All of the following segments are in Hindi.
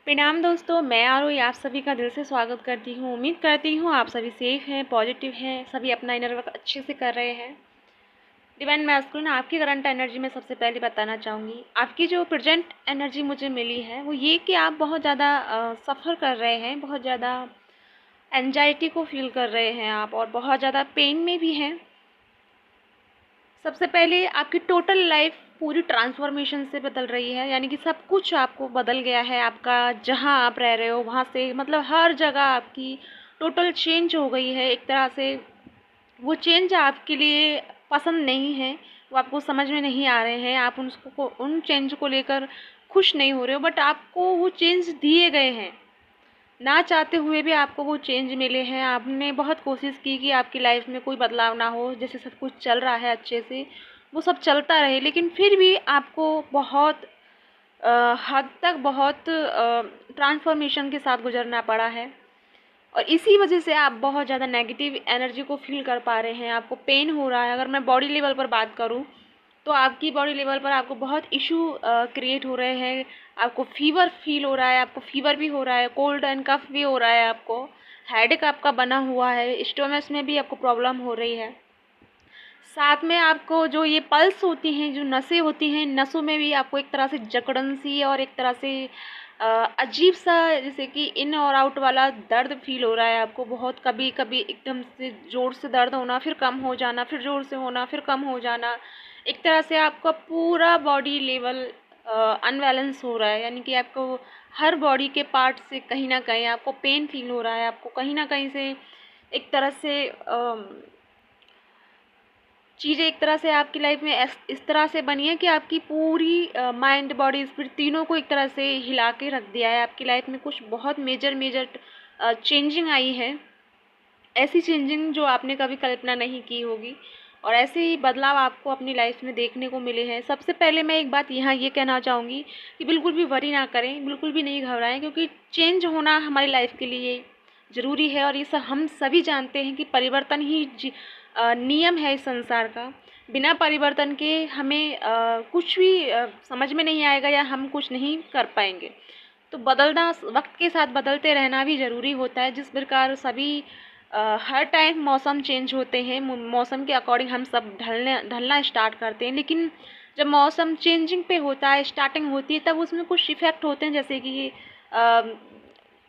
प्रणाम दोस्तों, मैं आरोही आप सभी का दिल से स्वागत करती हूँ। उम्मीद करती हूँ आप सभी सेफ हैं, पॉजिटिव हैं, सभी अपना इनर वर्क अच्छे से कर रहे हैं। डिवाइन मैस्कुलिन आपकी करंट एनर्जी में सबसे पहले बताना चाहूँगी। आपकी जो प्रेजेंट एनर्जी मुझे मिली है वो ये कि आप बहुत ज़्यादा सफ़र कर रहे हैं, बहुत ज़्यादा एंजाइटी को फील कर रहे हैं आप, और बहुत ज़्यादा पेन में भी हैं। सबसे पहले आपकी टोटल लाइफ पूरी ट्रांसफॉर्मेशन से बदल रही है, यानी कि सब कुछ आपको बदल गया है। आपका जहाँ आप रह रहे हो वहाँ से मतलब हर जगह आपकी टोटल चेंज हो गई है एक तरह से। वो चेंज आपके लिए पसंद नहीं है, वो आपको समझ में नहीं आ रहे हैं, आप उन चेंज को लेकर खुश नहीं हो रहे हो, बट आपको वो चेंज दिए गए हैं। ना चाहते हुए भी आपको वो चेंज मिले हैं। आपने बहुत कोशिश की कि आपकी लाइफ में कोई बदलाव ना हो, जैसे सब कुछ चल रहा है अच्छे से वो सब चलता रहे, लेकिन फिर भी आपको बहुत हद तक बहुत ट्रांसफॉर्मेशन के साथ गुजरना पड़ा है। और इसी वजह से आप बहुत ज़्यादा नेगेटिव एनर्जी को फील कर पा रहे हैं, आपको पेन हो रहा है। अगर मैं बॉडी लेवल पर बात करूं तो आपकी बॉडी लेवल पर आपको बहुत इशू क्रिएट हो रहे हैं। आपको फीवर फील हो रहा है, आपको फीवर भी हो रहा है, कोल्ड एंड कफ भी हो रहा है, आपको हेडेक आपका बना हुआ है, स्टोमच में भी आपको प्रॉब्लम हो रही है। साथ में आपको जो ये पल्स होती हैं, जो नसें होती हैं, नसों में भी आपको एक तरह से जकड़न सी और एक तरह से अजीब सा जैसे कि इन और आउट वाला दर्द फील हो रहा है आपको बहुत। कभी कभी एकदम से ज़ोर से दर्द होना, फिर कम हो जाना, फिर ज़ोर से होना, फिर कम हो जाना। एक तरह से आपका पूरा बॉडी लेवल अनबैलेंस हो रहा है, यानी कि आपको हर बॉडी के पार्ट से कहीं ना कहीं आपको पेन फील हो रहा है। आपको कहीं ना कहीं से एक तरह से चीज़ें एक तरह से आपकी लाइफ में इस तरह से बनी है कि आपकी पूरी माइंड बॉडी स्पिरिट तीनों को एक तरह से हिला के रख दिया है। आपकी लाइफ में कुछ बहुत मेजर मेजर चेंजिंग आई है, ऐसी चेंजिंग जो आपने कभी कल्पना नहीं की होगी, और ऐसे ही बदलाव आपको अपनी लाइफ में देखने को मिले हैं। सबसे पहले मैं एक बात यहाँ ये कहना चाहूँगी कि बिल्कुल भी वरी ना करें, बिल्कुल भी नहीं घबराएं, क्योंकि चेंज होना हमारी लाइफ के लिए ज़रूरी है। और ये सब हम सभी जानते हैं कि परिवर्तन ही नियम है इस संसार का। बिना परिवर्तन के हमें कुछ भी समझ में नहीं आएगा या हम कुछ नहीं कर पाएंगे। तो बदलना, वक्त के साथ बदलते रहना भी ज़रूरी होता है। जिस प्रकार सभी हर टाइम मौसम चेंज होते हैं, मौसम के अकॉर्डिंग हम सब ढलना स्टार्ट करते हैं, लेकिन जब मौसम चेंजिंग पे होता है, स्टार्टिंग होती है, तब उसमें कुछ इफ़ेक्ट होते हैं, जैसे कि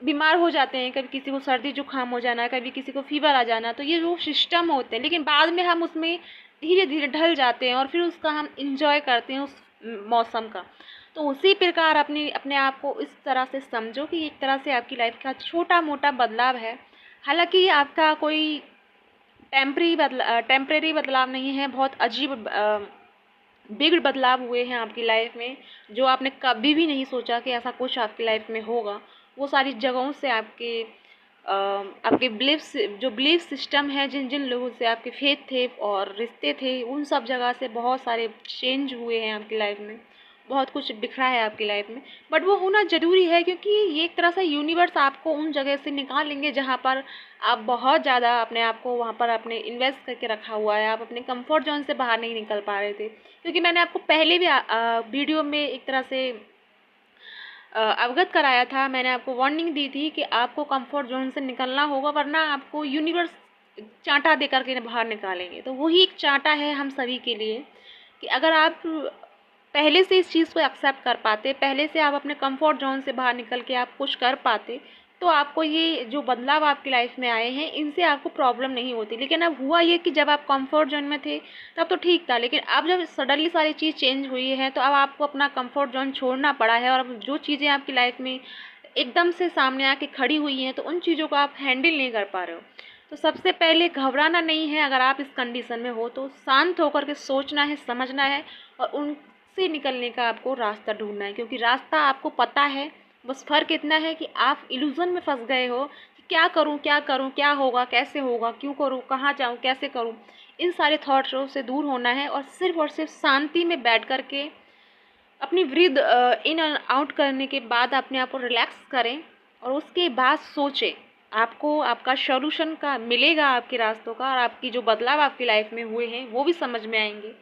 बीमार हो जाते हैं, कभी किसी को सर्दी जुकाम हो जाना, कभी किसी को फीवर आ जाना। तो ये वो सिस्टम होते हैं, लेकिन बाद में हम उसमें धीरे धीरे ढल जाते हैं और फिर उसका हम इंजॉय करते हैं उस मौसम का। तो उसी प्रकार अपने आप को इस तरह से समझो कि एक तरह से आपकी लाइफ का छोटा मोटा बदलाव है। हालांकि आपका कोई टेम्परेरी बदलाव नहीं है, बहुत अजीब बिग बदलाव हुए हैं आपकी लाइफ में, जो आपने कभी भी नहीं सोचा कि ऐसा कुछ आपकी लाइफ में होगा। वो सारी जगहों से आपके बिलीफ सिस्टम है, जिन जिन लोगों से आपके फेथ थे और रिश्ते थे, उन सब जगह से बहुत सारे चेंज हुए हैं आपकी लाइफ में। बहुत कुछ बिखरा है आपकी लाइफ में, बट वो होना ज़रूरी है, क्योंकि ये एक तरह से यूनिवर्स आपको उन जगह से निकाल लेंगे जहाँ पर आप बहुत ज़्यादा अपने आप को वहाँ पर आपने इन्वेस्ट करके रखा हुआ है। आप अपने कंफर्ट जोन से बाहर नहीं निकल पा रहे थे, क्योंकि मैंने आपको पहले भी वीडियो में एक तरह से अवगत कराया था। मैंने आपको वार्निंग दी थी कि आपको कंफर्ट जोन से निकलना होगा, वरना आपको यूनिवर्स चांटा दे करके बाहर निकालेंगे। तो वही एक चांटा है हम सभी के लिए कि अगर आप पहले से इस चीज़ को एक्सेप्ट कर पाते, पहले से आप अपने कंफर्ट जोन से बाहर निकल के आप कुछ कर पाते, तो आपको ये जो बदलाव आपकी लाइफ में आए हैं इनसे आपको प्रॉब्लम नहीं होती। लेकिन अब हुआ ये कि जब आप कंफर्ट जोन में थे तब तो ठीक था, लेकिन अब जब सडनली सारी चीज़ चेंज हुई है तो अब आपको अपना कंफर्ट जोन छोड़ना पड़ा है। और अब जो चीज़ें आपकी लाइफ में एकदम से सामने आके खड़ी हुई हैं तो उन चीज़ों को आप हैंडल नहीं कर पा रहे हो। तो सबसे पहले घबराना नहीं है। अगर आप इस कंडीशन में हो तो शांत होकर के सोचना है, समझना है, और उनसे निकलने का आपको रास्ता ढूंढना है, क्योंकि रास्ता आपको पता है। बस फ़र्क इतना है कि आप इल्यूज़न में फंस गए हो कि क्या करूं, क्या करूं, क्या होगा, कैसे होगा, क्यों करूं, कहाँ जाऊं, कैसे करूं। इन सारे थॉट्सों से दूर होना है और सिर्फ शांति में बैठ कर के अपनी ब्रीद इन एंड आउट करने के बाद अपने आप को रिलैक्स करें, और उसके बाद सोचें। आपको आपका सॉल्यूशन का मिलेगा, आपके रास्तों का, और आपकी जो बदलाव आपकी लाइफ में हुए हैं वो भी समझ में आएंगे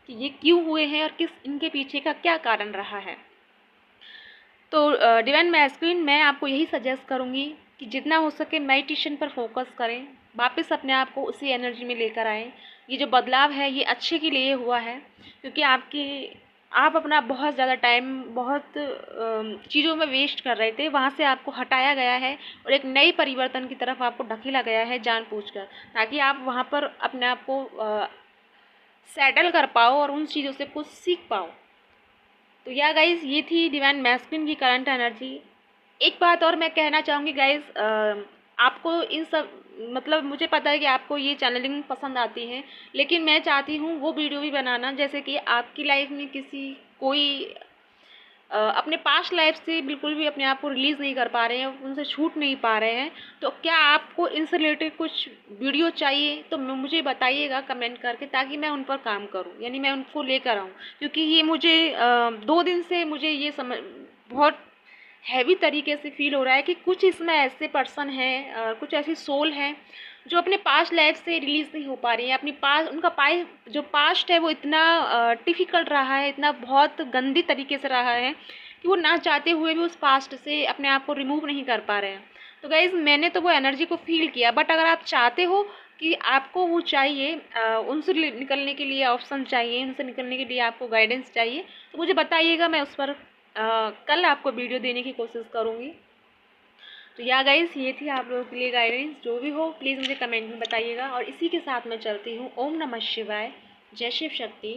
कि ये क्यों हुए हैं और किस इनके पीछे का क्या कारण रहा है। तो डिवाइन मैस्कुलिन मैं आपको यही सजेस्ट करूँगी कि जितना हो सके मेडिटेशन पर फोकस करें, वापस अपने आप को उसी एनर्जी में लेकर आएँ। ये जो बदलाव है ये अच्छे के लिए हुआ है, क्योंकि आप अपना बहुत ज़्यादा टाइम बहुत चीज़ों में वेस्ट कर रहे थे, वहाँ से आपको हटाया गया है और एक नई परिवर्तन की तरफ आपको ढकेला गया है जानबूझकर, ताकि आप वहाँ पर अपने आप को सेटल कर पाओ और उन चीज़ों से कुछ सीख पाओ। तो या गाइज़ ये थी डिवाइन मैस्कुलिन की करंट एनर्जी। एक बात और मैं कहना चाहूँगी गाइज़, आपको इन सब मतलब मुझे पता है कि आपको ये चैनलिंग पसंद आती है, लेकिन मैं चाहती हूँ वो वीडियो भी बनाना जैसे कि आपकी लाइफ में कोई अपने पास्ट लाइफ से बिल्कुल भी अपने आप को रिलीज़ नहीं कर पा रहे हैं, उनसे छूट नहीं पा रहे हैं, तो क्या आपको इनसे रिलेटेड कुछ वीडियो चाहिए तो मुझे बताइएगा कमेंट करके, ताकि मैं उन पर काम करूं, यानी मैं उनको लेकर आऊं। क्योंकि ये मुझे 2 दिन से मुझे ये समझ बहुत हैवी तरीके से फील हो रहा है कि कुछ इसमें ऐसे पर्सन हैं, कुछ ऐसी सोल हैं जो अपने पास्ट लाइफ से रिलीज़ नहीं हो पा रही हैं। उनका जो पास्ट है वो इतना डिफ़िकल्ट रहा है, इतना बहुत गंदी तरीके से रहा है कि वो ना चाहते हुए भी उस पास्ट से अपने आप को रिमूव नहीं कर पा रहे हैं। तो गाइज़ मैंने तो वो एनर्जी को फील किया, बट अगर आप चाहते हो कि आपको वो चाहिए, उनसे निकलने के लिए ऑप्शन चाहिए, उनसे निकलने के लिए आपको गाइडेंस चाहिए, तो मुझे बताइएगा, मैं उस पर कल आपको वीडियो देने की कोशिश करूँगी। तो या गाइस ये थी आप लोगों के लिए गाइडेंस। जो भी हो प्लीज़ मुझे कमेंट में बताइएगा, और इसी के साथ मैं चलती हूँ। ओम नमः शिवाय, जय शिव शक्ति।